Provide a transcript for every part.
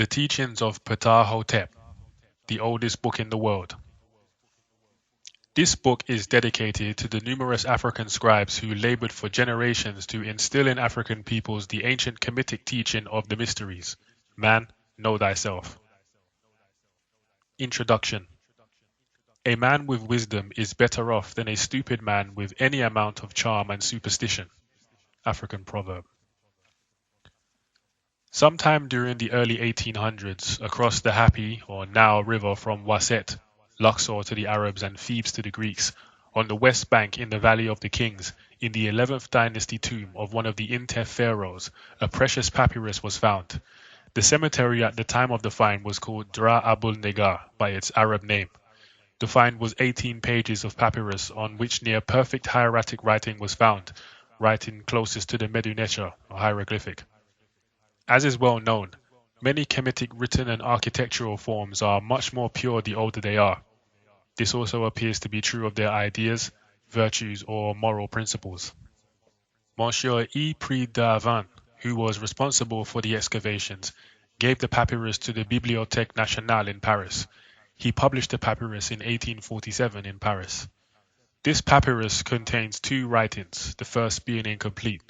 The Teachings of Ptahhotep, the oldest book in the world. This book is dedicated to the numerous African scribes who labored for generations to instill in African peoples the ancient Kemetic teaching of the mysteries. Man, know thyself. Introduction. A man with wisdom is better off than a stupid man with any amount of charm and superstition. African proverb. Sometime during the early 1800s, across the Happy or Nile River from Waset, Luxor to the Arabs and Thebes to the Greeks, on the west bank in the Valley of the Kings, in the 11th Dynasty tomb of one of the Intef pharaohs, a precious papyrus was found. The cemetery at the time of the find was called Dra Abul Negar by its Arab name. The find was 18 pages of papyrus on which near perfect hieratic writing was found, writing closest to the Medu Neter, or hieroglyphic. As is well known, many Kemetic written and architectural forms are much more pure the older they are. This also appears to be true of their ideas, virtues, or moral principles. Monsieur E. Prix-d'Avant, who was responsible for the excavations, gave the papyrus to the Bibliothèque Nationale in Paris. He published the papyrus in 1847 in Paris. This papyrus contains two writings, the first being incomplete.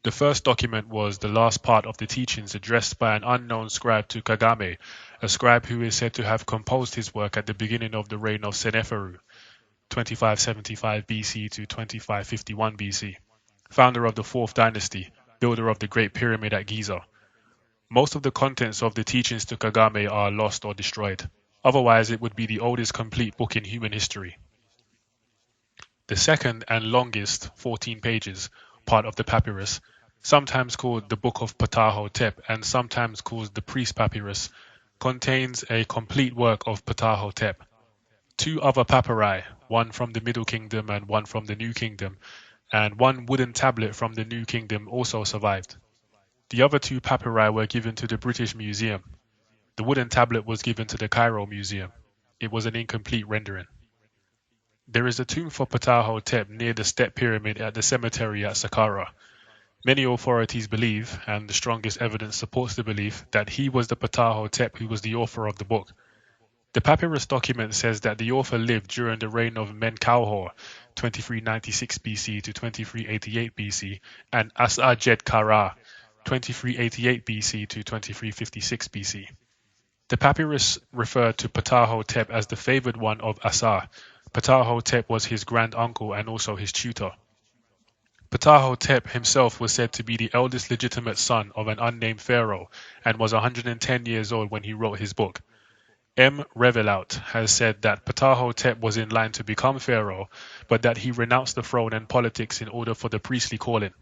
The first document was the last part of the teachings addressed by an unknown scribe to Kagame, a scribe who is said to have composed his work at the beginning of the reign of Seneferu, 2575 BC to 2551 BC, founder of the 4th Dynasty, builder of the Great Pyramid at Giza. Most of the contents of the teachings to Kagame are lost or destroyed. Otherwise, it would be the oldest complete book in human history. The second and longest, 14 pages, part of the papyrus, sometimes called the Book of Ptahhotep and sometimes called the Priest Papyrus, contains a complete work of Ptahhotep. Two other papyri, one from the Middle Kingdom and one from the New Kingdom, and one wooden tablet from the New Kingdom also survived. The other two papyri were given to the British Museum. The wooden tablet was given to the Cairo Museum. It was an incomplete rendering. There is a tomb for Ptahhotep near the Step Pyramid at the cemetery at Saqqara. Many authorities believe, and the strongest evidence supports the belief, that he was the Ptahhotep who was the author of the book. The papyrus document says that the author lived during the reign of Menkaure, 2396 BC to 2388 BC, and Assa Djed-Ka-Ra, 2388 BC to 2356 BC. The papyrus referred to Ptahhotep as the favored one of Assa. Ptahhotep was his grand uncle and also his tutor. Ptahhotep himself was said to be the eldest legitimate son of an unnamed pharaoh and was 110 years old when he wrote his book. M. Revelout has said that Ptahhotep was in line to become pharaoh, but that he renounced the throne and politics in order for the priestly calling.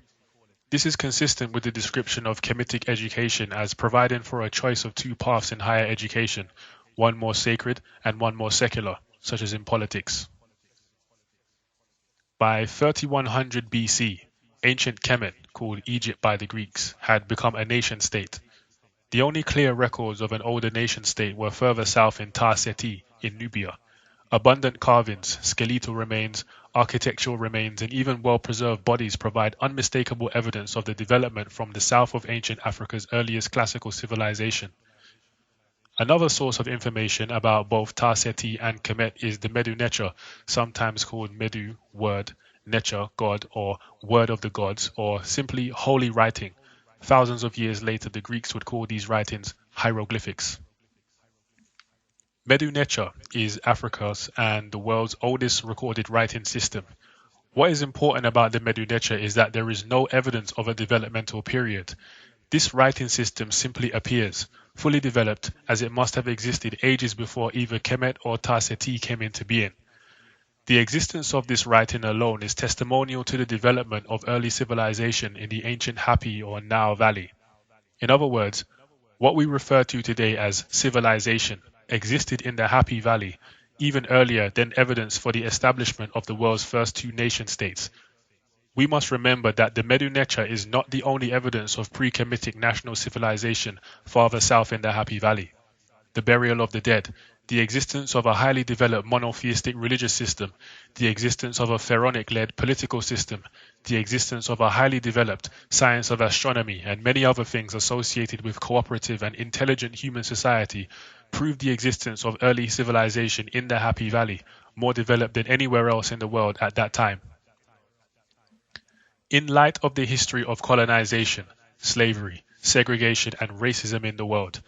This is consistent with the description of Kemetic education as providing for a choice of two paths in higher education, one more sacred and one more secular, such as in politics. By 3100 BC, ancient Kemet, called Egypt by the Greeks, had become a nation-state. The only clear records of an older nation-state were further south in Ta-seti, in Nubia. Abundant carvings, skeletal remains, architectural remains, and even well-preserved bodies provide unmistakable evidence of the development from the south of ancient Africa's earliest classical civilization. Another source of information about both Ta-seti and Kemet is the Medu Neter, sometimes called Medu, word, Neter, god, or word of the gods, or simply holy writing. Thousands of years later, the Greeks would call these writings hieroglyphics. Medu Neter is Africa's and the world's oldest recorded writing system. What is important about the Medu Neter is that there is no evidence of a developmental period. This writing system simply appears, fully developed, as it must have existed ages before either Kemet or Ta-seti came into being. The existence of this writing alone is testimonial to the development of early civilization in the ancient Happy or Nile Valley. In other words, what we refer to today as civilization existed in the Happy Valley even earlier than evidence for the establishment of the world's first two nation-states. We must remember that the Medu Neter is not the only evidence of pre-Kemetic national civilization farther south in the Happy Valley. The burial of the dead, the existence of a highly developed monotheistic religious system, the existence of a pharaonic-led political system, the existence of a highly developed science of astronomy, and many other things associated with cooperative and intelligent human society prove the existence of early civilization in the Happy Valley, more developed than anywhere else in the world at that time. In light of the history of colonization, slavery, segregation, and racism in the world,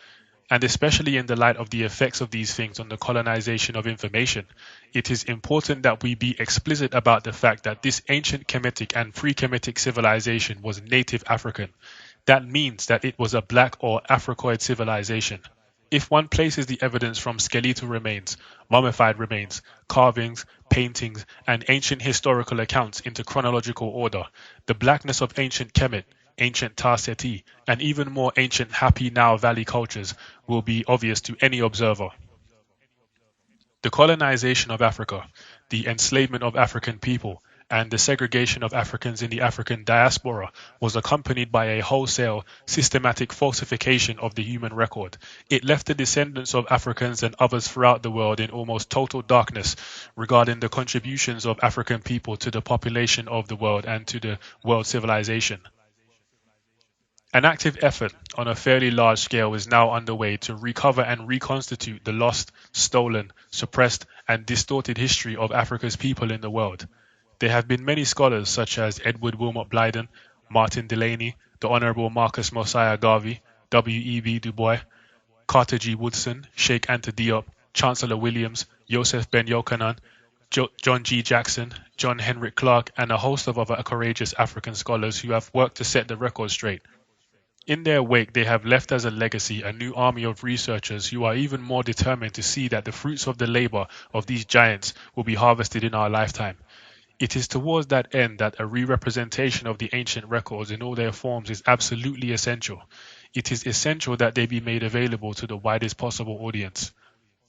and especially in the light of the effects of these things on the colonization of information, it is important that we be explicit about the fact that this ancient Kemetic and pre-Kemetic civilization was native African. That means that it was a black or Africoid civilization. If one places the evidence from skeletal remains, mummified remains, carvings, paintings, and ancient historical accounts into chronological order, the blackness of ancient Kemet, ancient Ta-seti, and even more ancient Happy Now Valley cultures will be obvious to any observer. The colonization of Africa, the enslavement of African people, and the segregation of Africans in the African diaspora was accompanied by a wholesale, systematic falsification of the human record. It left the descendants of Africans and others throughout the world in almost total darkness regarding the contributions of African people to the population of the world and to the world civilization. An active effort on a fairly large scale is now underway to recover and reconstitute the lost, stolen, suppressed, and distorted history of Africa's people in the world. There have been many scholars such as Edward Wilmot Blyden, Martin Delaney, the Honourable Marcus Mosiah Garvey, W.E.B. Du Bois, Carter G. Woodson, Sheikh Anta Diop, Chancellor Williams, Joseph Ben Yochanan, John G. Jackson, John Henrik Clarke, and a host of other courageous African scholars who have worked to set the record straight. In their wake, they have left as a legacy a new army of researchers who are even more determined to see that the fruits of the labor of these giants will be harvested in our lifetime. It is towards that end that a re-representation of the ancient records in all their forms is absolutely essential. It is essential that they be made available to the widest possible audience.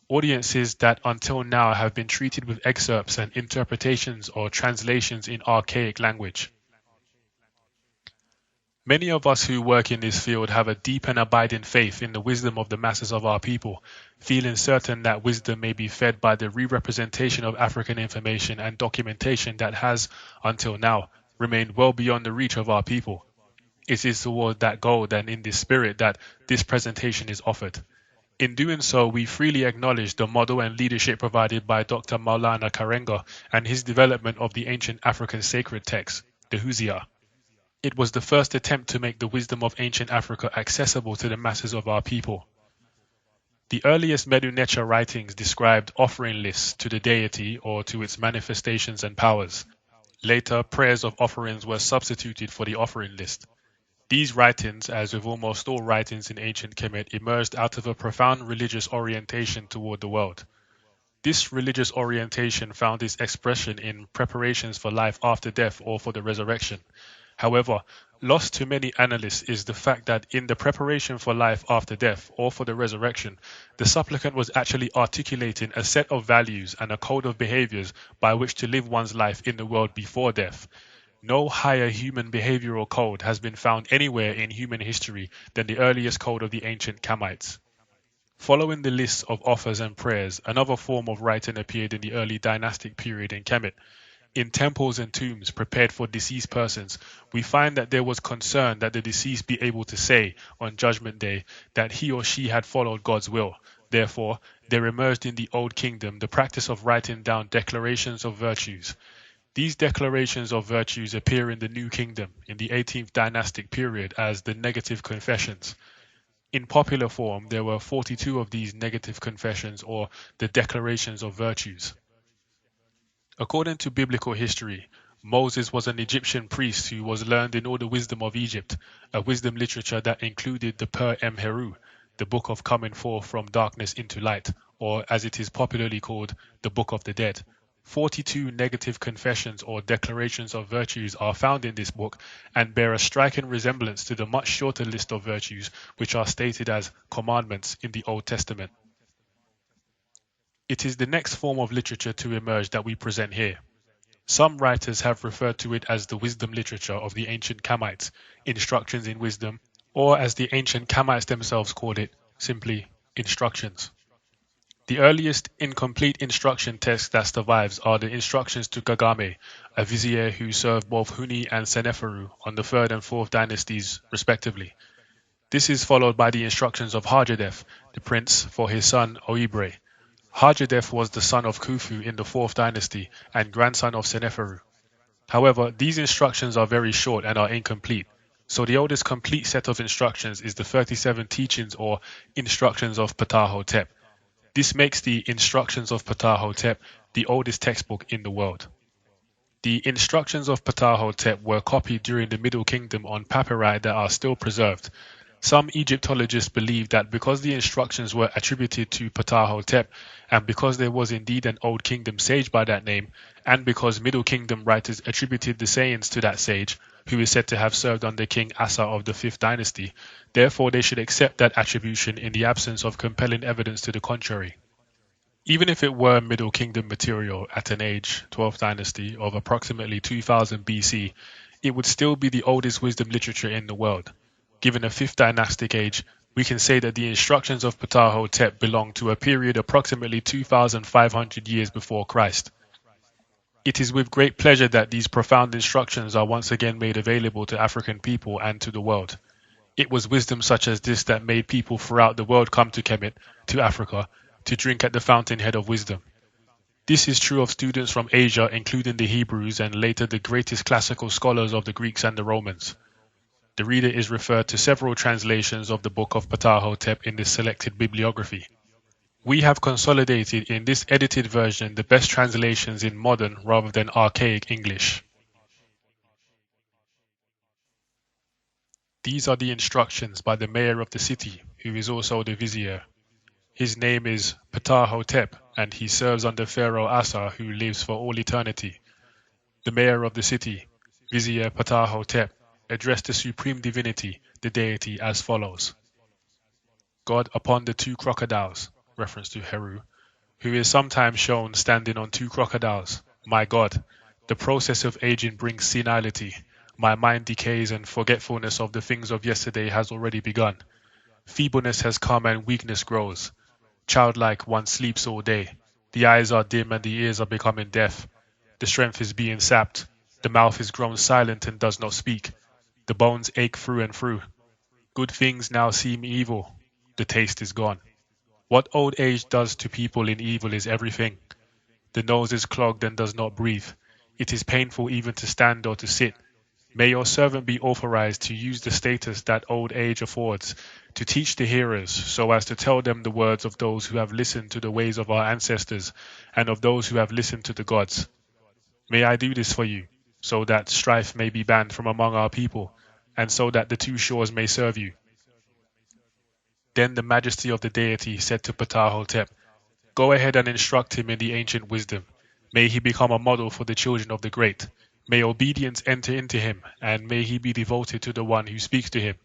Audiences that until now have been treated with excerpts and interpretations or translations in archaic language. Many of us who work in this field have a deep and abiding faith in the wisdom of the masses of our people, feeling certain that wisdom may be fed by the re-representation of African information and documentation that has, until now, remained well beyond the reach of our people. It is toward that goal and in this spirit that this presentation is offered. In doing so, we freely acknowledge the model and leadership provided by Dr. Maulana Karenga and his development of the ancient African sacred text, the Huzia. It was the first attempt to make the wisdom of ancient Africa accessible to the masses of our people. The earliest Medu Neter writings described offering lists to the deity or to its manifestations and powers. Later, prayers of offerings were substituted for the offering list. These writings, as with almost all writings in ancient Kemet, emerged out of a profound religious orientation toward the world. This religious orientation found its expression in preparations for life after death or for the resurrection. However, lost to many analysts is the fact that in the preparation for life after death or for the resurrection, the supplicant was actually articulating a set of values and a code of behaviors by which to live one's life in the world before death. No higher human behavioral code has been found anywhere in human history than the earliest code of the ancient Kamites. Following the lists of offers and prayers, another form of writing appeared in the early dynastic period in Kemet. In temples and tombs prepared for deceased persons, we find that there was concern that the deceased be able to say on Judgment Day that he or she had followed God's will. Therefore, there emerged in the Old Kingdom the practice of writing down declarations of virtues. These declarations of virtues appear in the New Kingdom in the 18th dynastic period as the negative confessions. In popular form, there were 42 of these negative confessions or the declarations of virtues. According to biblical history, Moses was an Egyptian priest who was learned in all the wisdom of Egypt, a wisdom literature that included the Per-Em-Heru, the book of coming forth from darkness into light, or as it is popularly called, the Book of the Dead. 42 negative confessions or declarations of virtues are found in this book and bear a striking resemblance to the much shorter list of virtues which are stated as commandments in the Old Testament. It is the next form of literature to emerge that we present here. Some writers have referred to it as the wisdom literature of the ancient Kamites, instructions in wisdom, or as the ancient Kamites themselves called it, simply instructions. The earliest incomplete instruction text that survives are the instructions to Kagame, a vizier who served both Huni and Seneferu on the 3rd and 4th dynasties respectively. This is followed by the instructions of Hajadef, the prince, for his son Oibre. Hajadef was the son of Khufu in the 4th dynasty and grandson of Seneferu. However, these instructions are very short and are incomplete, so the oldest complete set of instructions is the 37 teachings or instructions of Ptahhotep. This makes the Instructions of Ptahhotep the oldest textbook in the world. The Instructions of Ptahhotep were copied during the Middle Kingdom on papyri that are still preserved. Some Egyptologists believe that because the instructions were attributed to Ptahhotep, and because there was indeed an Old Kingdom sage by that name, and because Middle Kingdom writers attributed the sayings to that sage, who is said to have served under King Assa of the 5th dynasty, therefore they should accept that attribution in the absence of compelling evidence to the contrary. Even if it were Middle Kingdom material at an age, 12th dynasty, of approximately 2000 BC, it would still be the oldest wisdom literature in the world. Given a 5th dynastic age, we can say that the instructions of Ptahhotep belong to a period approximately 2,500 years before Christ. It is with great pleasure that these profound instructions are once again made available to African people and to the world. It was wisdom such as this that made people throughout the world come to Kemet, to Africa, to drink at the fountainhead of wisdom. This is true of students from Asia, including the Hebrews and later the greatest classical scholars of the Greeks and the Romans. The reader is referred to several translations of the Book of Ptahhotep in this selected bibliography. We have consolidated in this edited version the best translations in modern rather than archaic English. These are the instructions by the mayor of the city, who is also the vizier. His name is Ptahhotep, and he serves under Pharaoh Assa, who lives for all eternity. The mayor of the city, Vizier Ptahhotep, addressed the supreme divinity, the deity, as follows. God upon the 2 crocodiles, reference to Heru, who is sometimes shown standing on 2 crocodiles. My God, the process of aging brings senility. My mind decays and forgetfulness of the things of yesterday has already begun. Feebleness has come and weakness grows. Childlike, one sleeps all day. The eyes are dim and the ears are becoming deaf. The strength is being sapped. The mouth is grown silent and does not speak. The bones ache through and through. Good things now seem evil. The taste is gone. What old age does to people in evil is everything. The nose is clogged and does not breathe. It is painful even to stand or to sit. May your servant be authorized to use the status that old age affords, to teach the hearers, so as to tell them the words of those who have listened to the ways of our ancestors, and of those who have listened to the gods. May I do this for you, so that strife may be banned from among our people, and so that the 2 shores may serve you. Then the majesty of the deity said to Ptahhotep, Go ahead and instruct him in the ancient wisdom. May he become a model for the children of the great. May obedience enter into him, and may he be devoted to the one who speaks to him.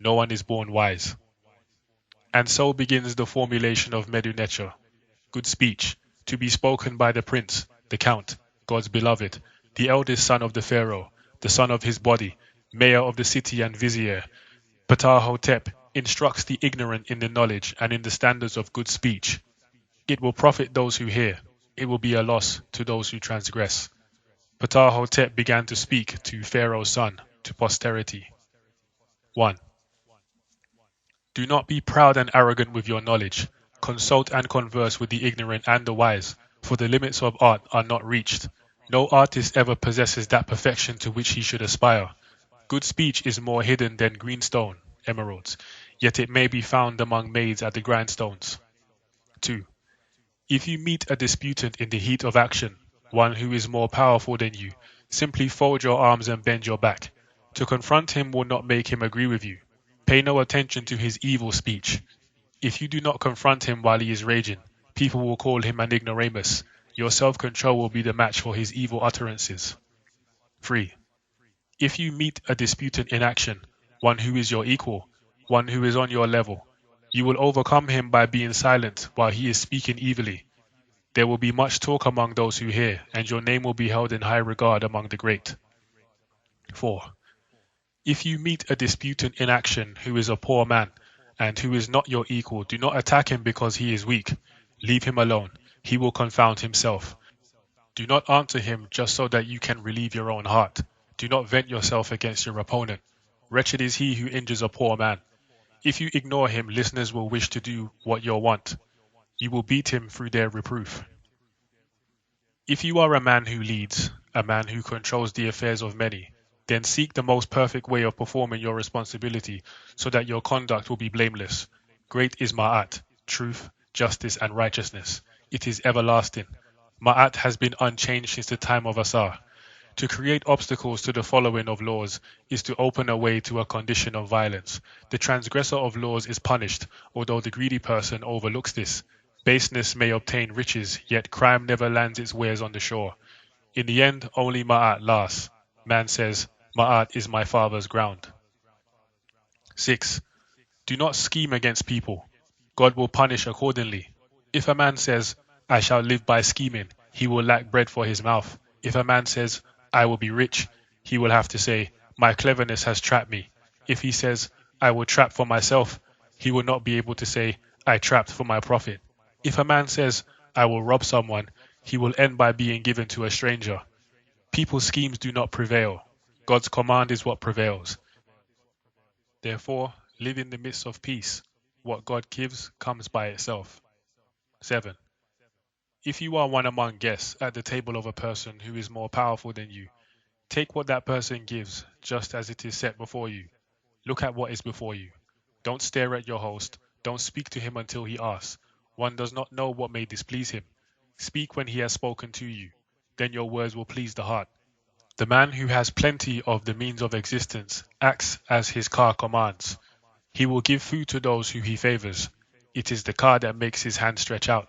No one is born wise. And so begins the formulation of Medu Neter, good speech, to be spoken by the prince, the count, God's beloved, the eldest son of the pharaoh, the son of his body, mayor of the city and vizier. Ptahhotep instructs the ignorant in the knowledge and in the standards of good speech. It will profit those who hear. It will be a loss to those who transgress. Ptahhotep began to speak to Pharaoh's son, to posterity. 1. Do not be proud and arrogant with your knowledge. Consult and converse with the ignorant and the wise, for the limits of art are not reached. No artist ever possesses that perfection to which he should aspire. Good speech is more hidden than greenstone, emeralds, yet it may be found among maids at the grindstones. 2. If you meet a disputant in the heat of action, one who is more powerful than you, simply fold your arms and bend your back. To confront him will not make him agree with you. Pay no attention to his evil speech. If you do not confront him while he is raging, people will call him an ignoramus. Your self-control will be the match for his evil utterances. 3. If you meet a disputant in action, one who is your equal, one who is on your level, you will overcome him by being silent while he is speaking evilly. There will be much talk among those who hear, and your name will be held in high regard among the great. 4. If you meet a disputant in action who is a poor man, and who is not your equal, do not attack him because he is weak. Leave him alone. He will confound himself. Do not answer him just so that you can relieve your own heart. Do not vent yourself against your opponent. Wretched is he who injures a poor man. If you ignore him, listeners will wish to do what you want. You will beat him through their reproof. If you are a man who leads, a man who controls the affairs of many, then seek the most perfect way of performing your responsibility so that your conduct will be blameless. Great is MAAT, truth, justice and righteousness. It is everlasting. MAAT has been unchanged since the time of Assa. To create obstacles to the following of laws is to open a way to a condition of violence. The transgressor of laws is punished, although the greedy person overlooks this. Baseness may obtain riches, yet crime never lands its wares on the shore. In the end, only MAAT lasts. Man says, MAAT is my father's ground. 6. Do not scheme against people. God will punish accordingly. If a man says, I shall live by scheming, he will lack bread for his mouth. If a man says, I will be rich, he will have to say, my cleverness has trapped me. If he says, I will trap for myself, he will not be able to say, I trapped for my profit. If a man says, I will rob someone, he will end by being given to a stranger. People's schemes do not prevail. God's command is what prevails. Therefore, live in the midst of peace. What God gives comes by itself. 7. If you are one among guests at the table of a person who is more powerful than you, take what that person gives just as it is set before you. Look at what is before you. Don't stare at your host. Don't speak to him until he asks. One does not know what may displease him. Speak when he has spoken to you. Then your words will please the heart. The man who has plenty of the means of existence acts as his car commands. He will give food to those who he favors. It is the car that makes his hand stretch out.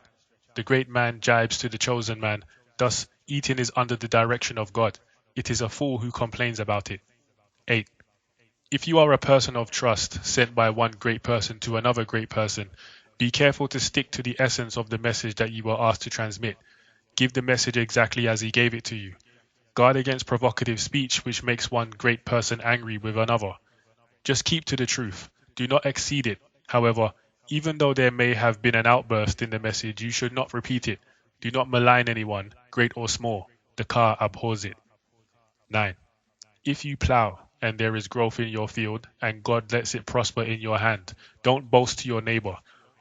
The great man jibes to the chosen man. Thus, eating is under the direction of God. It is a fool who complains about it. 8. If you are a person of trust sent by one great person to another great person, be careful to stick to the essence of the message that you were asked to transmit. Give the message exactly as he gave it to you. Guard against provocative speech which makes one great person angry with another. Just keep to the truth. Do not exceed it. However, even though there may have been an outburst in the message, you should not repeat it. Do not malign anyone, great or small. The car abhors it. 9. If you plow and there is growth in your field and God lets it prosper in your hand, don't boast to your neighbor.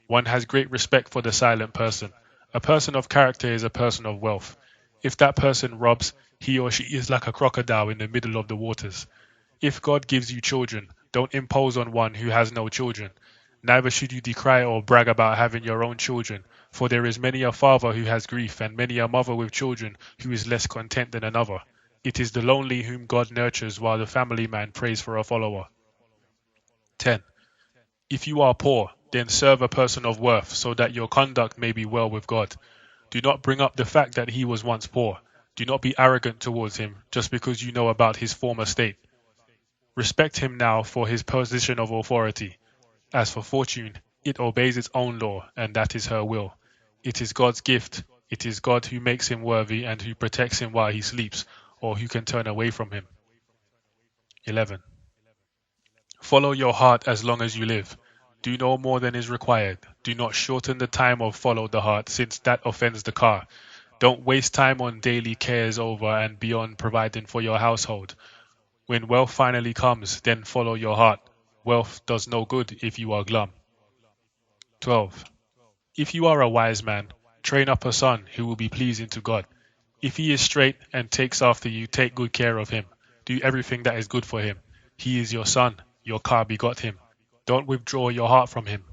One has great respect for the silent person. A person of character is a person of wealth. If that person robs, he or she is like a crocodile in the middle of the waters. If God gives you children, don't impose on one who has no children. Neither should you decry or brag about having your own children, for there is many a father who has grief and many a mother with children who is less content than another. It is the lonely whom God nurtures while the family man prays for a follower. 10. If you are poor, then serve a person of worth so that your conduct may be well with God. Do not bring up the fact that he was once poor. Do not be arrogant towards him just because you know about his former state. Respect him now for his position of authority. As for fortune, it obeys its own law, and that is her will. It is God's gift. It is God who makes him worthy and who protects him while he sleeps, or who can turn away from him. 11. Follow your heart as long as you live. Do no more than is required. Do not shorten the time of follow the heart, since that offends the car. Don't waste time on daily cares over and beyond providing for your household. When wealth finally comes, then follow your heart. Wealth does no good if you are glum. 12. If you are a wise man, train up a son who will be pleasing to God. If he is straight and takes after you, take good care of him. Do everything that is good for him. He is your son. Your car begot him. Don't withdraw your heart from him.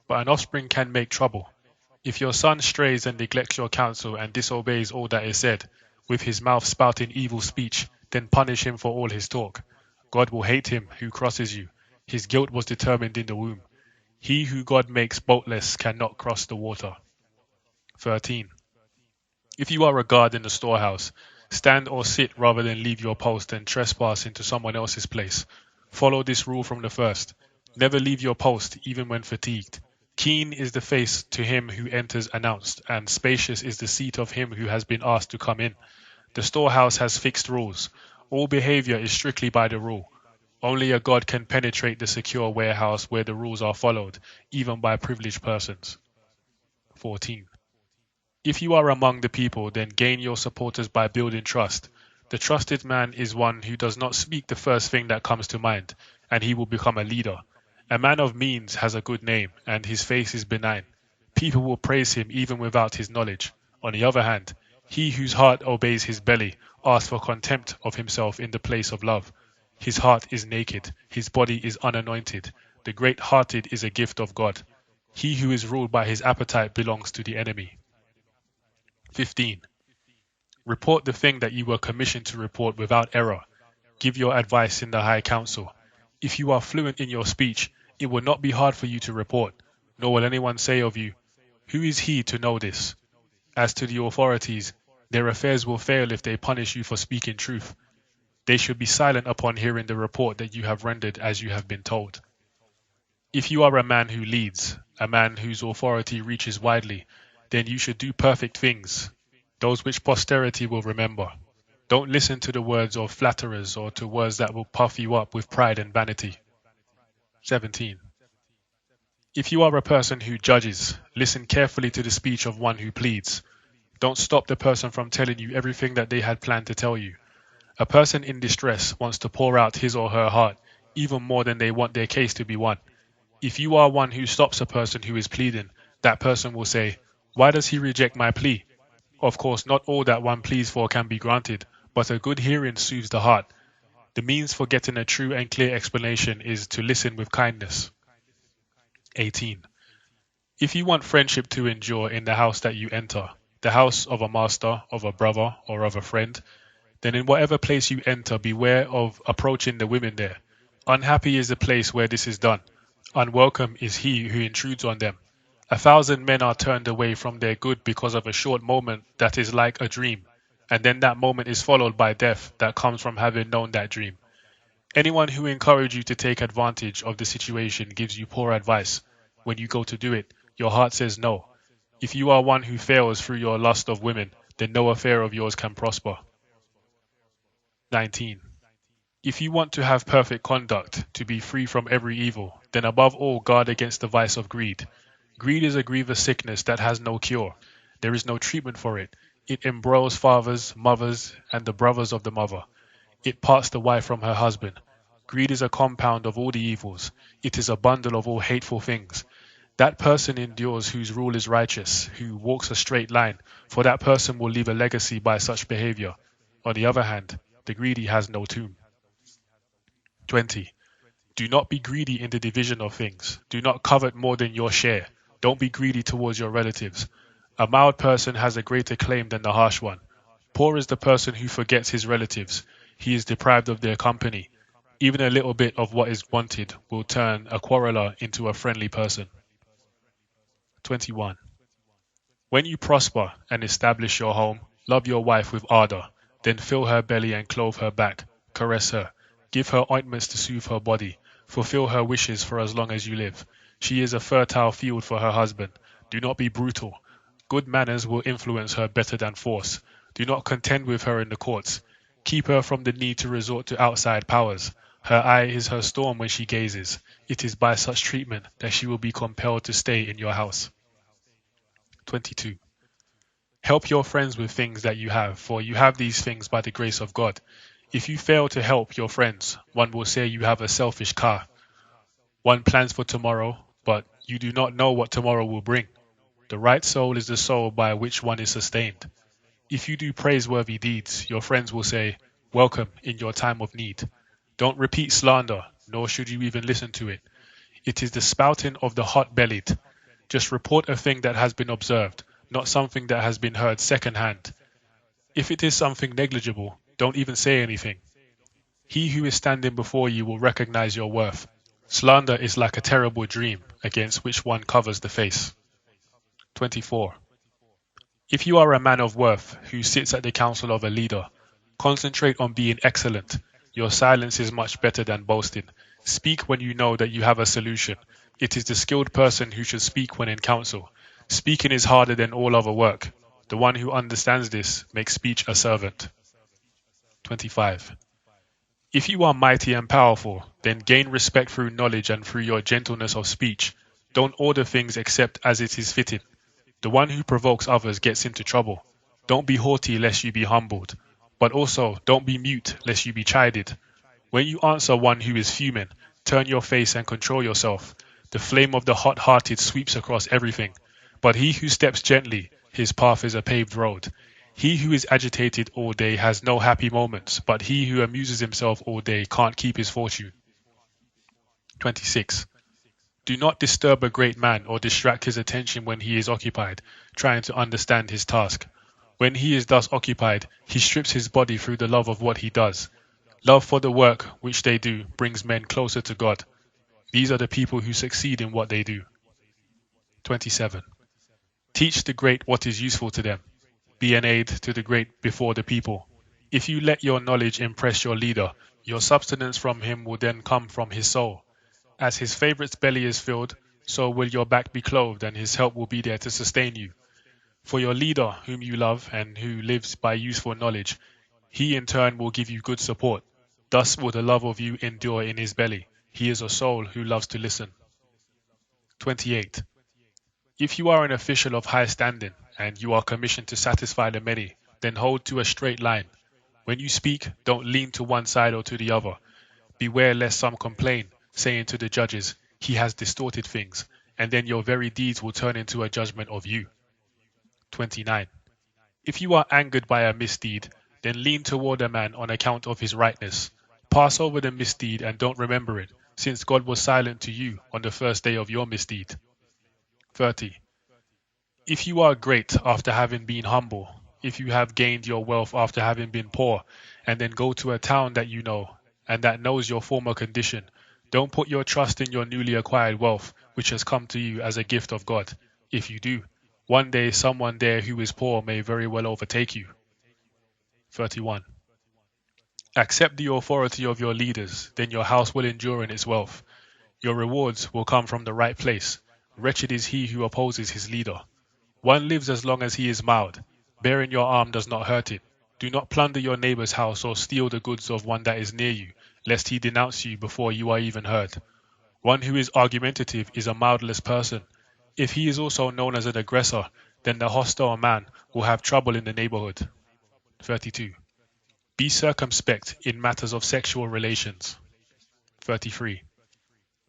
But an offspring can make trouble. If your son strays and neglects your counsel and disobeys all that is said, with his mouth spouting evil speech, then punish him for all his talk. God will hate him who crosses you. His guilt was determined in the womb. He who God makes boatless cannot cross the water. 13. If you are a guard in the storehouse, stand or sit rather than leave your post and trespass into someone else's place. Follow this rule from the first. Never leave your post, even when fatigued. Keen is the face to him who enters announced, and spacious is the seat of him who has been asked to come in. The storehouse has fixed rules. All behavior is strictly by the rule. Only a god can penetrate the secure warehouse where the rules are followed, even by privileged persons. 14. If you are among the people, then gain your supporters by building trust. The trusted man is one who does not speak the first thing that comes to mind, and he will become a leader. A man of means has a good name, and his face is benign. People will praise him even without his knowledge. On the other hand, he whose heart obeys his belly asks for contempt of himself in the place of love. His heart is naked, his body is unanointed. The great-hearted is a gift of God. He who is ruled by his appetite belongs to the enemy. 15. Report the thing that you were commissioned to report without error. Give your advice in the High Council. If you are fluent in your speech, it will not be hard for you to report, nor will anyone say of you, "Who is he to know this?" As to the authorities, their affairs will fail if they punish you for speaking truth. They should be silent upon hearing the report that you have rendered as you have been told. If you are a man who leads, a man whose authority reaches widely, then you should do perfect things, those which posterity will remember. Don't listen to the words of flatterers or to words that will puff you up with pride and vanity. 17. If you are a person who judges, listen carefully to the speech of one who pleads. Don't stop the person from telling you everything that they had planned to tell you. A person in distress wants to pour out his or her heart even more than they want their case to be won. If you are one who stops a person who is pleading, that person will say, "Why does he reject my plea?" Of course, not all that one pleads for can be granted, but a good hearing soothes the heart. The means for getting a true and clear explanation is to listen with kindness. 18. If you want friendship to endure in the house that you enter, the house of a master, of a brother, or of a friend, then in whatever place you enter, beware of approaching the women there. Unhappy is the place where this is done. Unwelcome is he who intrudes on them. 1,000 men are turned away from their good because of a short moment that is like a dream, and then that moment is followed by death that comes from having known that dream. Anyone who encourages you to take advantage of the situation gives you poor advice. When you go to do it, your heart says no. If you are one who fails through your lust of women, then no affair of yours can prosper. 19. If you want to have perfect conduct, to be free from every evil, then above all guard against the vice of greed. Greed is a grievous sickness that has no cure. There is no treatment for it. It embroils fathers, mothers, and the brothers of the mother. It parts the wife from her husband. Greed is a compound of all the evils. It is a bundle of all hateful things. That person endures whose rule is righteous, who walks a straight line, for that person will leave a legacy by such behavior. On the other hand, the greedy has no tomb. 20. Do not be greedy in the division of things. Do not covet more than your share. Don't be greedy towards your relatives. A mild person has a greater claim than the harsh one. Poor is the person who forgets his relatives. He is deprived of their company. Even a little bit of what is wanted will turn a quarreler into a friendly person. 21. When you prosper and establish your home, love your wife with ardor. Then fill her belly and clothe her back. Caress her. Give her ointments to soothe her body. Fulfill her wishes for as long as you live. She is a fertile field for her husband. Do not be brutal. Good manners will influence her better than force. Do not contend with her in the courts. Keep her from the need to resort to outside powers. Her eye is her storm when she gazes. It is by such treatment that she will be compelled to stay in your house. 22. Help your friends with things that you have, for you have these things by the grace of God. If you fail to help your friends, one will say you have a selfish car. One plans for tomorrow, but you do not know what tomorrow will bring. The right soul is the soul by which one is sustained. If you do praiseworthy deeds, your friends will say, "Welcome in your time of need." Don't repeat slander, nor should you even listen to it. It is the spouting of the hot-bellied. Just report a thing that has been observed, not something that has been heard second-hand. If it is something negligible, don't even say anything. He who is standing before you will recognize your worth. Slander is like a terrible dream against which one covers the face. 24. If you are a man of worth who sits at the council of a leader, concentrate on being excellent. Your silence is much better than boasting. Speak when you know that you have a solution. It is the skilled person who should speak when in council. Speaking is harder than all other work. The one who understands this makes speech a servant. 25. If you are mighty and powerful, then gain respect through knowledge and through your gentleness of speech. Don't order things except as it is fitting. The one who provokes others gets into trouble. Don't be haughty lest you be humbled. But also, don't be mute lest you be chided. When you answer one who is fuming, turn your face and control yourself. The flame of the hot-hearted sweeps across everything. But he who steps gently, his path is a paved road. He who is agitated all day has no happy moments, but he who amuses himself all day can't keep his fortune. 26. Do not disturb a great man or distract his attention when he is occupied, trying to understand his task. When he is thus occupied, he strips his body through the love of what he does. Love for the work which they do brings men closer to God. These are the people who succeed in what they do. 27. Teach the great what is useful to them. Be an aid to the great before the people. If you let your knowledge impress your leader, your substance from him will then come from his soul. As his favorite's belly is filled, so will your back be clothed, and his help will be there to sustain you. For your leader, whom you love and who lives by useful knowledge, he in turn will give you good support. Thus will the love of you endure in his belly. He is a soul who loves to listen. 28. If you are an official of high standing, and you are commissioned to satisfy the many, then hold to a straight line. When you speak, don't lean to one side or to the other. Beware lest some complain, saying to the judges, he has distorted things, and then your very deeds will turn into a judgment of you. 29. If you are angered by a misdeed, then lean toward a man on account of his rightness. Pass over the misdeed and don't remember it, since God was silent to you on the first day of your misdeed. 30. If you are great after having been humble, if you have gained your wealth after having been poor, and then go to a town that you know, and that knows your former condition, don't put your trust in your newly acquired wealth, which has come to you as a gift of God. If you do, one day someone there who is poor may very well overtake you. 31. Accept the authority of your leaders, then your house will endure in its wealth. Your rewards will come from the right place. Wretched is he who opposes his leader. One lives as long as he is mild. Bearing your arm does not hurt it. Do not plunder your neighbor's house or steal the goods of one that is near you, lest he denounce you before you are even heard. One who is argumentative is a mildless person. If he is also known as an aggressor, then the hostile man will have trouble in the neighborhood. 32. Be circumspect in matters of sexual relations. 33.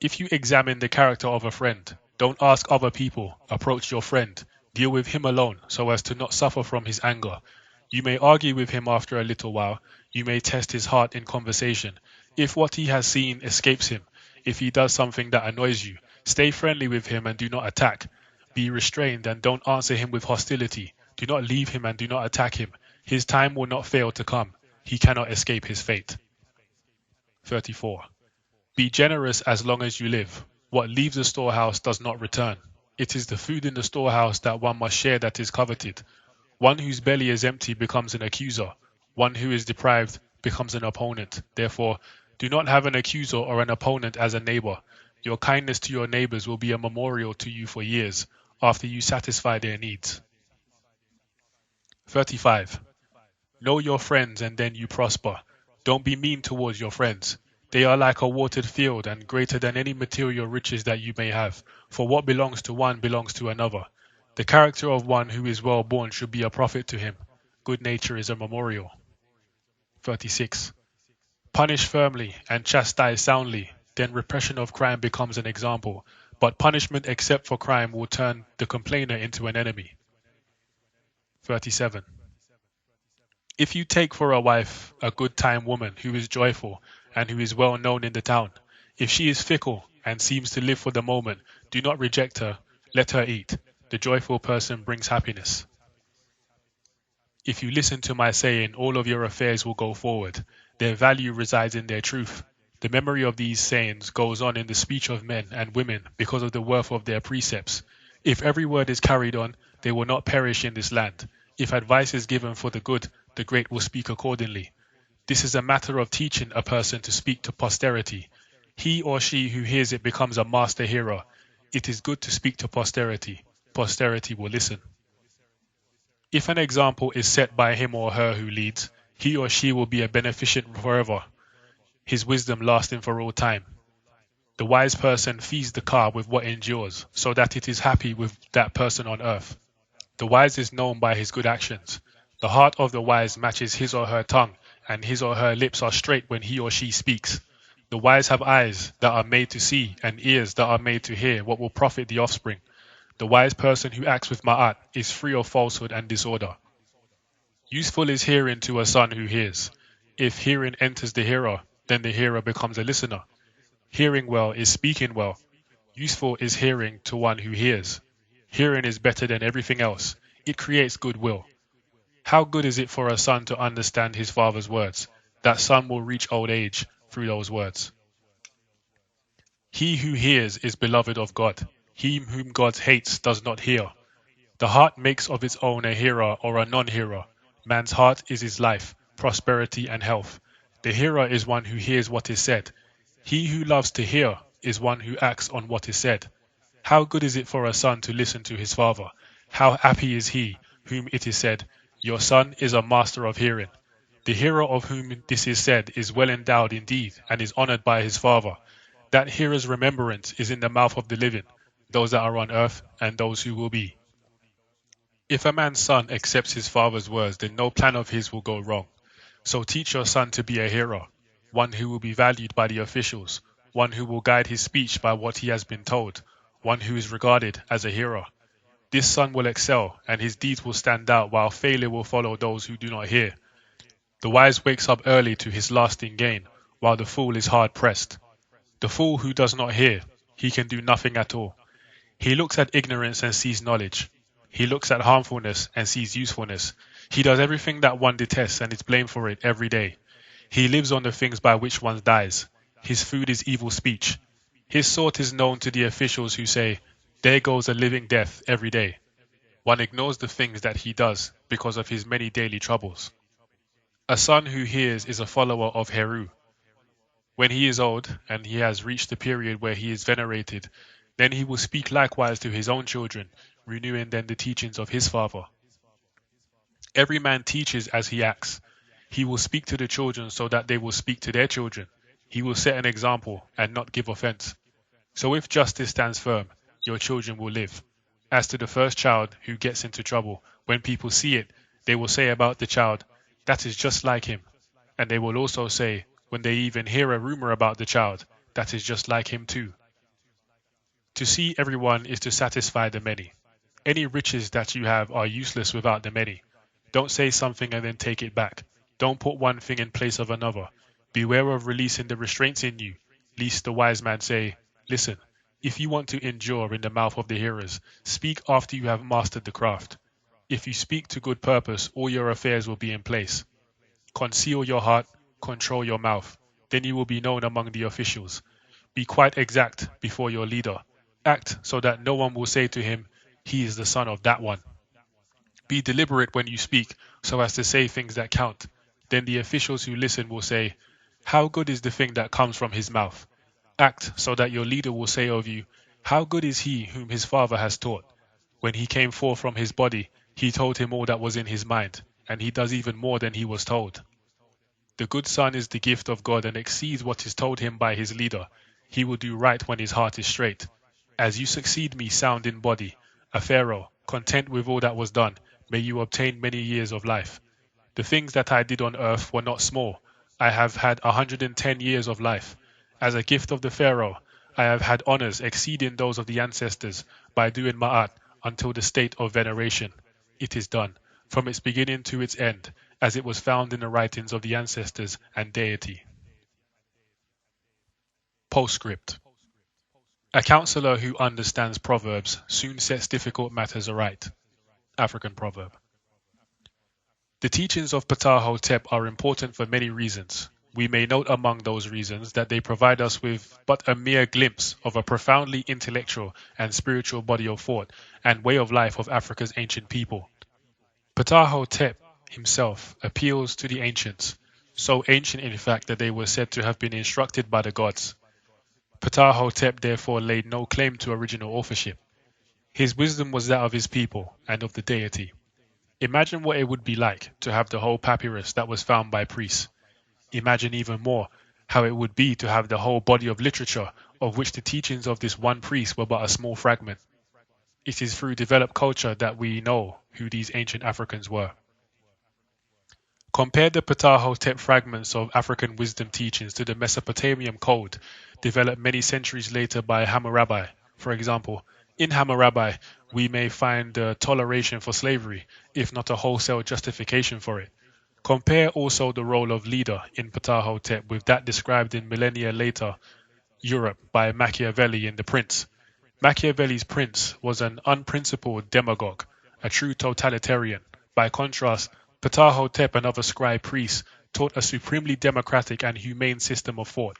If you examine the character of a friend, don't ask other people, approach your friend. Deal with him alone, so as to not suffer from his anger. You may argue with him after a little while. You may test his heart in conversation. If what he has seen escapes him, if he does something that annoys you, stay friendly with him and do not attack. Be restrained and don't answer him with hostility. Do not leave him and do not attack him. His time will not fail to come. He cannot escape his fate. 34. Be generous as long as you live. What leaves the storehouse does not return. It is the food in the storehouse that one must share that is coveted. One whose belly is empty becomes an accuser. One who is deprived becomes an opponent. Therefore, do not have an accuser or an opponent as a neighbor. Your kindness to your neighbors will be a memorial to you for years, after you satisfy their needs. 35. Know your friends and then you prosper. Don't be mean towards your friends. They are like a watered field and greater than any material riches that you may have, for what belongs to one belongs to another. The character of one who is well born should be a profit to him. Good nature is a memorial. 36. Punish firmly and chastise soundly, then repression of crime becomes an example, but punishment except for crime will turn the complainer into an enemy. 37. If you take for a wife a good time woman who is joyful and who is well known in the town, if she is fickle and seems to live for the moment, do not reject her, let her eat. The joyful person brings happiness. If you listen to my saying, all of your affairs will go forward. Their value resides in their truth. The memory of these sayings goes on in the speech of men and women because of the worth of their precepts. If every word is carried on, they will not perish in this land. If advice is given for the good, the great will speak accordingly. This is a matter of teaching a person to speak to posterity. He or she who hears it becomes a master hearer. It is good to speak to posterity. Posterity will listen. If an example is set by him or her who leads, he or she will be a beneficent forever, his wisdom lasting for all time. The wise person feeds the car with what endures, so that it is happy with that person on earth. The wise is known by his good actions. The heart of the wise matches his or her tongue, and his or her lips are straight when he or she speaks. The wise have eyes that are made to see and ears that are made to hear what will profit the offspring. The wise person who acts with MAAT is free of falsehood and disorder. Useful is hearing to a son who hears. If hearing enters the hearer, then the hearer becomes a listener. Hearing well is speaking well. Useful is hearing to one who hears. Hearing is better than everything else. It creates goodwill. How good is it for a son to understand his father's words? That son will reach old age through those words. He who hears is beloved of God. He whom God hates does not hear. The heart makes of its own a hearer or a non-hearer. Man's heart is his life, prosperity and health. The hearer is one who hears what is said. He who loves to hear is one who acts on what is said. How good is it for a son to listen to his father? How happy is he whom it is said, "Your son is a master of hearing." The hearer of whom this is said is well endowed indeed and is honored by his father. That hearer's remembrance is in the mouth of the living, those that are on earth and those who will be. If a man's son accepts his father's words, then no plan of his will go wrong. So teach your son to be a hearer, one who will be valued by the officials, one who will guide his speech by what he has been told, one who is regarded as a hearer. This son will excel, and his deeds will stand out, while failure will follow those who do not hear. The wise wakes up early to his lasting gain, while the fool is hard pressed. The fool who does not hear, he can do nothing at all. He looks at ignorance and sees knowledge. He looks at harmfulness and sees usefulness. He does everything that one detests and is blamed for it every day. He lives on the things by which one dies. His food is evil speech. His sort is known to the officials who say, "There goes a living death every day." One ignores the things that he does because of his many daily troubles. A son who hears is a follower of Heru. When he is old and he has reached the period where he is venerated, then he will speak likewise to his own children, renewing then the teachings of his father. Every man teaches as he acts. He will speak to the children so that they will speak to their children. He will set an example and not give offense. So if justice stands firm, your children will live. As to the first child who gets into trouble, when people see it, they will say about the child, "That is just like him." And they will also say, when they even hear a rumor about the child, "That is just like him too." To see everyone is to satisfy the many. Any riches that you have are useless without the many. Don't say something and then take it back. Don't put one thing in place of another. Beware of releasing the restraints in you, lest the wise man say, "Listen, if you want to endure in the mouth of the hearers, speak after you have mastered the craft. If you speak to good purpose, all your affairs will be in place. Conceal your heart, control your mouth, then you will be known among the officials. Be quite exact before your leader. Act so that no one will say to him, 'He is the son of that one.' Be deliberate when you speak, so as to say things that count. Then the officials who listen will say, 'How good is the thing that comes from his mouth?' Act so that your leader will say of you, 'How good is he whom his father has taught?' When he came forth from his body, he told him all that was in his mind, and he does even more than he was told. The good son is the gift of God and exceeds what is told him by his leader. He will do right when his heart is straight. As you succeed me sound in body, a pharaoh, content with all that was done, may you obtain many years of life. The things that I did on earth were not small. I have had 110 years of life. As a gift of the pharaoh, I have had honors exceeding those of the ancestors by doing ma'at until the state of veneration. It is done, from its beginning to its end, as it was found in the writings of the ancestors and deity. Postscript. A counselor who understands proverbs soon sets difficult matters aright. African proverb. The teachings of Ptahhotep are important for many reasons. We may note among those reasons that they provide us with but a mere glimpse of a profoundly intellectual and spiritual body of thought and way of life of Africa's ancient people. Ptahhotep himself appeals to the ancients, so ancient in fact that they were said to have been instructed by the gods. Ptahhotep therefore laid no claim to original authorship. His wisdom was that of his people and of the deity. Imagine what it would be like to have the whole papyrus that was found by priests. Imagine even more how it would be to have the whole body of literature of which the teachings of this one priest were but a small fragment. It is through developed culture that we know who these ancient Africans were. Compare the Ptahhotep fragments of African wisdom teachings to the Mesopotamian code developed many centuries later by Hammurabi. For example, in Hammurabi, we may find toleration for slavery, if not a wholesale justification for it. Compare also the role of leader in Ptahhotep with that described in millennia later Europe by Machiavelli in The Prince. Machiavelli's prince was an unprincipled demagogue, a true totalitarian. By contrast, Ptahhotep and other scribe priests taught a supremely democratic and humane system of thought.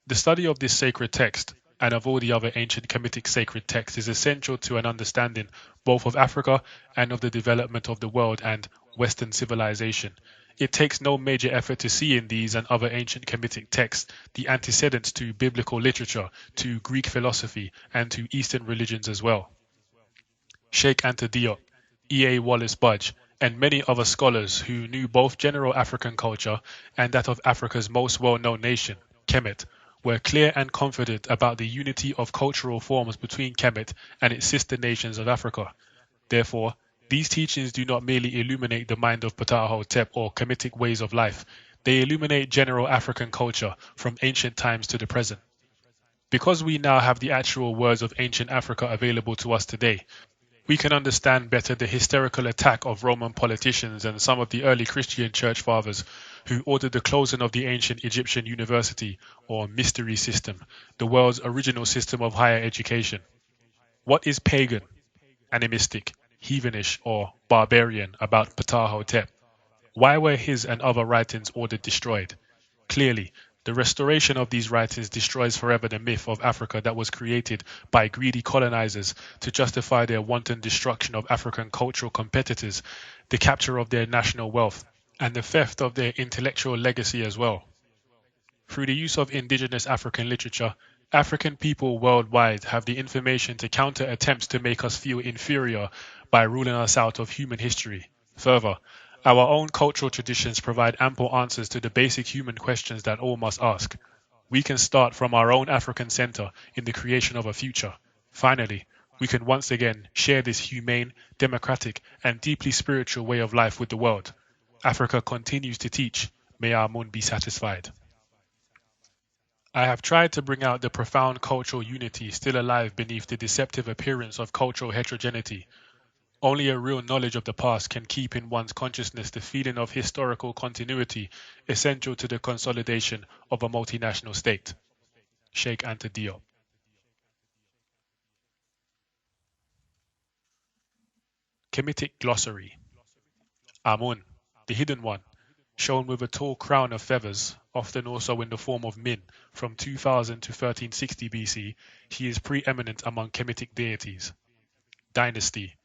The study of this sacred text, and of all the other ancient Kemetic sacred texts, is essential to an understanding both of Africa and of the development of the world and Western civilization. It takes no major effort to see in these and other ancient Kemetic texts the antecedents to biblical literature, to Greek philosophy, and to Eastern religions as well. Sheikh Anta Diop, E. A. Wallace Budge, and many other scholars who knew both general African culture and that of Africa's most well-known nation, Kemet, were clear and confident about the unity of cultural forms between Kemet and its sister nations of Africa. Therefore, these teachings do not merely illuminate the mind of Ptahhotep or Kemetic ways of life, they illuminate general African culture from ancient times to the present. Because we now have the actual words of ancient Africa available to us today, we can understand better the hysterical attack of Roman politicians and some of the early Christian church fathers who ordered the closing of the ancient Egyptian university or mystery system, the world's original system of higher education. What is pagan, animistic, heathenish, or barbarian about Ptahhotep? Why were his and other writings ordered destroyed? Clearly, the restoration of these writings destroys forever the myth of Africa that was created by greedy colonizers to justify their wanton destruction of African cultural competitors, the capture of their national wealth, and the theft of their intellectual legacy as well. Through the use of indigenous African literature, African people worldwide have the information to counter attempts to make us feel inferior by ruling us out of human history. Further, our own cultural traditions provide ample answers to the basic human questions that all must ask. We can start from our own African center in the creation of a future. Finally, we can once again share this humane, democratic, and deeply spiritual way of life with the world. Africa continues to teach. May our moon be satisfied. I have tried to bring out the profound cultural unity still alive beneath the deceptive appearance of cultural heterogeneity. Only a real knowledge of the past can keep in one's consciousness the feeling of historical continuity essential to the consolidation of a multinational state. Sheikh Anta Diop. Kemetic Glossary. Amun, the hidden one, shown with a tall crown of feathers, often also in the form of Min, from 2000 to 1360 BC, he is preeminent among Kemetic deities. Dynasty,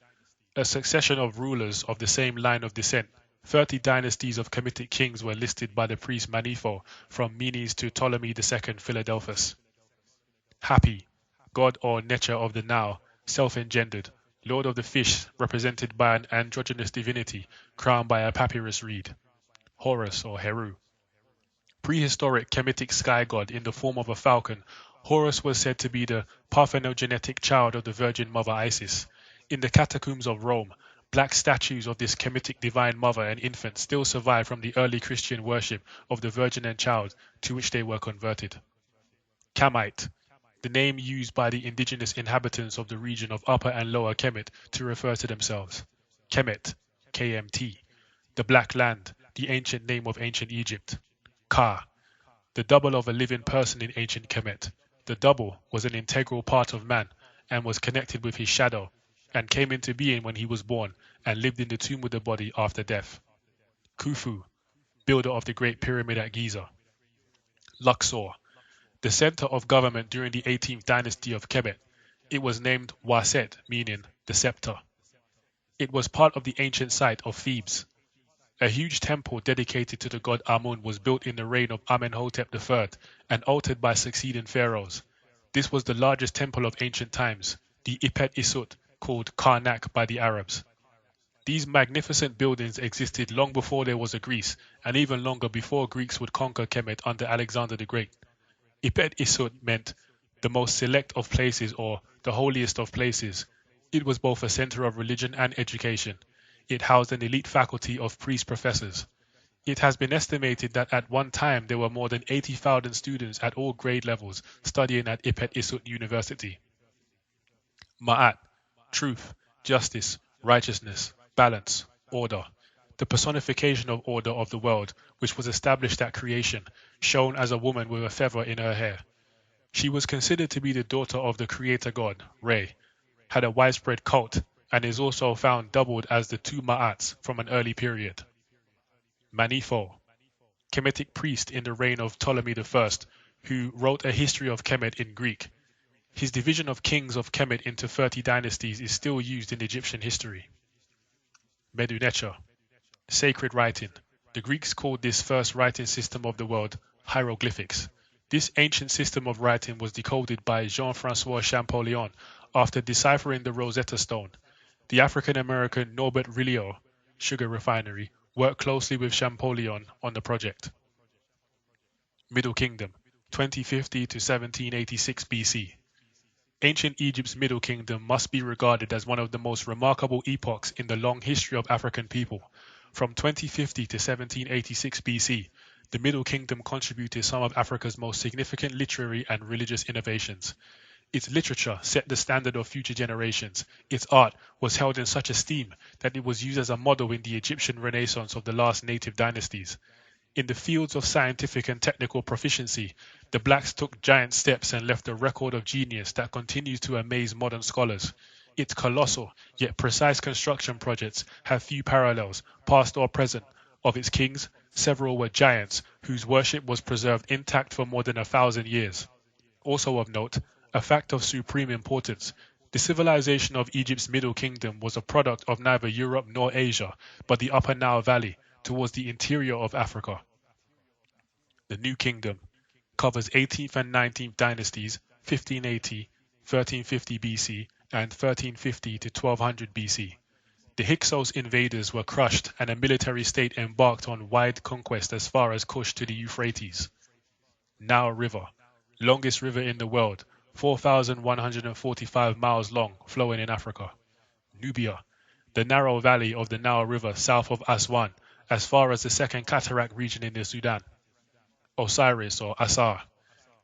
a succession of rulers of the same line of descent. 30 dynasties of Kemetic kings were listed by the priest Manetho, from Menes to Ptolemy II Philadelphus. Hapi, god or Necha of the Nile, self-engendered, lord of the fish, represented by an androgynous divinity, crowned by a papyrus reed. Horus or Heru. Prehistoric Kemetic sky god in the form of a falcon, Horus was said to be the parthenogenetic child of the Virgin Mother Isis. In the catacombs of Rome, black statues of this Kemetic divine mother and infant still survive from the early Christian worship of the Virgin and Child to which they were converted. Kamite, the name used by the indigenous inhabitants of the region of Upper and Lower Kemet to refer to themselves. Kemet, KMT, the Black Land, the ancient name of ancient Egypt. Ka, the double of a living person in ancient Kemet. The double was an integral part of man and was connected with his shadow, and came into being when he was born and lived in the tomb with the body after death. Khufu, builder of the Great Pyramid at Giza. Luxor, the center of government during the 18th dynasty of Kemet. It was named Waset, meaning the scepter. It was part of the ancient site of Thebes. A huge temple dedicated to the god Amun was built in the reign of Amenhotep III and altered by succeeding pharaohs. This was the largest temple of ancient times, the Ipet Isut, called Karnak by the Arabs. These magnificent buildings existed long before there was a Greece, and even longer before Greeks would conquer Kemet under Alexander the Great. Ipet Isut meant the most select of places or the holiest of places. It was both a center of religion and education. It housed an elite faculty of priest professors. It has been estimated that at one time there were more than 80,000 students at all grade levels studying at Ipet Isut University. Ma'at, truth, justice, righteousness, balance, order. The personification of order of the world, which was established at creation, shown as a woman with a feather in her hair. She was considered to be the daughter of the creator god, Re, had a widespread cult, and is also found doubled as the two Ma'ats from an early period. Manetho, Kemetic priest in the reign of Ptolemy I, who wrote a history of Kemet in Greek. His division of kings of Kemet into 30 dynasties is still used in Egyptian history. Medu-Neter, sacred writing. The Greeks called this first writing system of the world hieroglyphics. This ancient system of writing was decoded by Jean-François Champollion after deciphering the Rosetta Stone. The African-American Norbert Rilliot, sugar refinery, worked closely with Champollion on the project. Middle Kingdom, 2050 to 1786 BC. Ancient Egypt's Middle Kingdom must be regarded as one of the most remarkable epochs in the long history of African people. From 2050 to 1786 BC, the Middle Kingdom contributed some of Africa's most significant literary and religious innovations. Its literature set the standard of future generations. Its art was held in such esteem that it was used as a model in the Egyptian Renaissance of the last native dynasties. In the fields of scientific and technical proficiency, the blacks took giant steps and left a record of genius that continues to amaze modern scholars. Its colossal, yet precise construction projects have few parallels, past or present. Of its kings, several were giants whose worship was preserved intact for more than 1,000 years. Also of note, a fact of supreme importance, the civilization of Egypt's Middle Kingdom was a product of neither Europe nor Asia, but the Upper Nile Valley, towards the interior of Africa. The New Kingdom covers 18th and 19th dynasties, 1580, 1350 BC, and 1350 to 1200 BC. The Hyksos invaders were crushed and a military state embarked on wide conquest as far as Kush to the Euphrates. Nile River, longest river in the world, 4,145 miles long, flowing in Africa. Nubia, the narrow valley of the Nile River south of Aswan, as far as the Second Cataract region in the Sudan. Osiris or Assa,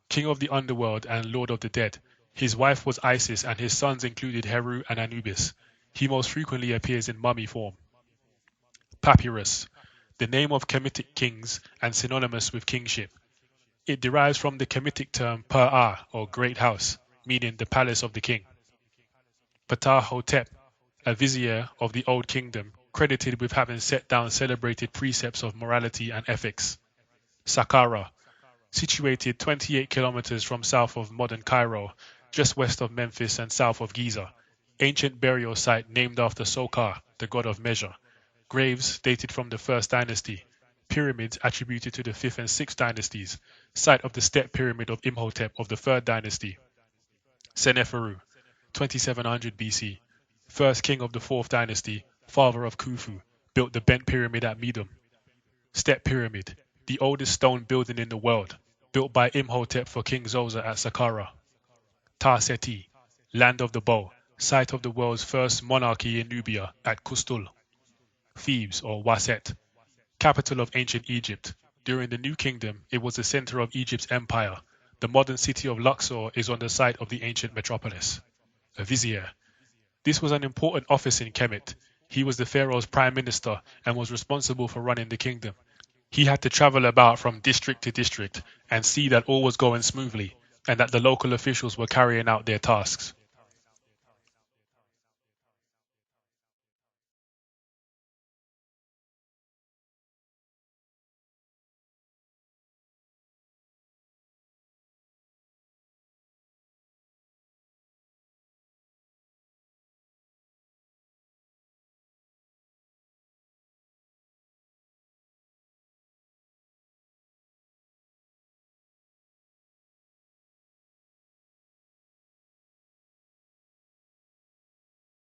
king of the underworld and lord of the dead. His wife was Isis and his sons included Heru and Anubis. He most frequently appears in mummy form. Papyrus, the name of Kemetic kings and synonymous with kingship. It derives from the Kemetic term Per-Ah or great house, meaning the palace of the king. Ptahhotep, a vizier of the Old Kingdom, credited with having set down celebrated precepts of morality and ethics. Saqqara, situated 28 kilometers from south of modern Cairo, just west of Memphis and south of Giza. Ancient burial site named after Sokar, the god of measure. Graves dated from the 1st dynasty. Pyramids attributed to the 5th and 6th dynasties. Site of the step pyramid of Imhotep of the 3rd dynasty. Seneferu, 2700 BC. First king of the 4th dynasty, father of Khufu, built the bent pyramid at Medum. Step pyramid, the oldest stone building in the world, built by Imhotep for King Zoser at Saqqara. Ta-seti, land of the bow, site of the world's first monarchy in Nubia at Kustul. Thebes or Waset, capital of ancient Egypt. During the New Kingdom, it was the center of Egypt's empire. The modern city of Luxor is on the site of the ancient metropolis. A vizier. This was an important office in Kemet. He was the pharaoh's prime minister and was responsible for running the kingdom. He had to travel about from district to district and see that all was going smoothly and that the local officials were carrying out their tasks.